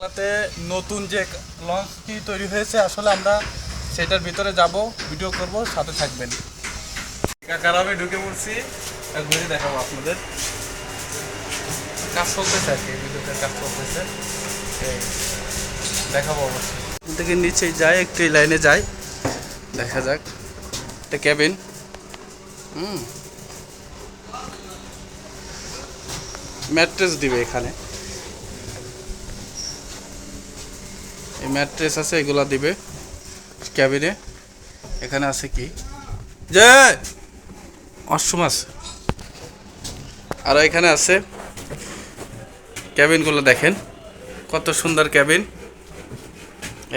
বাংলাতে নতুন যে লঞ্চটি তৈরি হয়েছে আসলে আমরা সেটার ভিতরে যাব, ভিডিও করব, সাথে থাকবেন। কাকারা আমি ঢুকে পড়ছি, ঘুরে দেখাবো আপনাদের। কাজ চলতেছে আর কি, বিদ্যুতের কাজ চলতেছে, এই দেখাবো অবশ্যই। থেকে নিচে যায়, একটু লাইনে যায়, দেখা যাক। এটা ক্যাবিন, ম্যাট্রেস দিবে এখানে, এই ম্যাট্রেস আছে, এগুলা দিবে ক্যাবিনে। এখানে আছে কি যে ওয়াশরুম আছে, আর এখানে আছে ক্যাবিনগুলো দেখেন কত সুন্দর ক্যাবিন।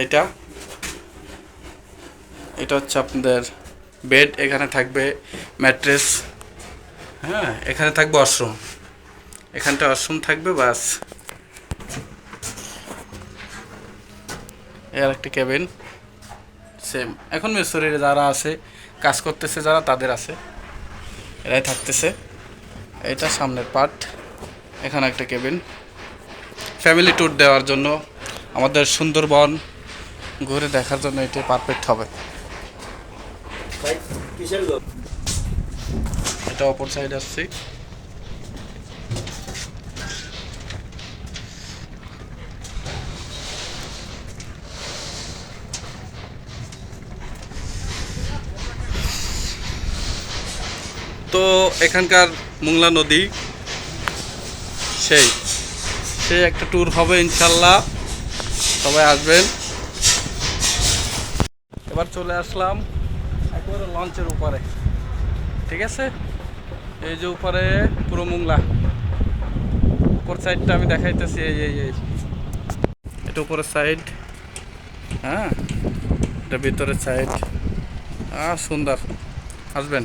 এটা হচ্ছে আপনাদের বেড, এখানে থাকবে ম্যাট্রেস, হ্যাঁ, এখানে থাকবে ওয়াশরুম, এখানটা ওয়াশরুম থাকবে, বাস। এর একটা ক্যাবিন সেম, এখন মিশরের যারা আছে, কাজ করতেছে যারা, তাদের আছে, এরাই থাকতেছে। এটা সামনের পার্ট, এখানে একটা কেবিন। ফ্যামিলি ট্যুর দেওয়ার জন্য, আমাদের সুন্দরবন ঘুরে দেখার জন্য এটা পারফেক্ট হবে। এটা অপর সাইড আসছি, তো এখানকার মোংলা নদী, সেই একটা ট্যুর হবে ইনশাল্লাহ, সবাই আসবেন। এবার চলে আসলাম একেবারে লঞ্চের উপরে, ঠিক আছে। এই যে উপরে পুরো মোংলা, উপর সাইডটা আমি দেখাইতেছি, এই এটা উপরের সাইড, হ্যাঁ, এটা ভিতরের সাইড, সুন্দর, আসবেন।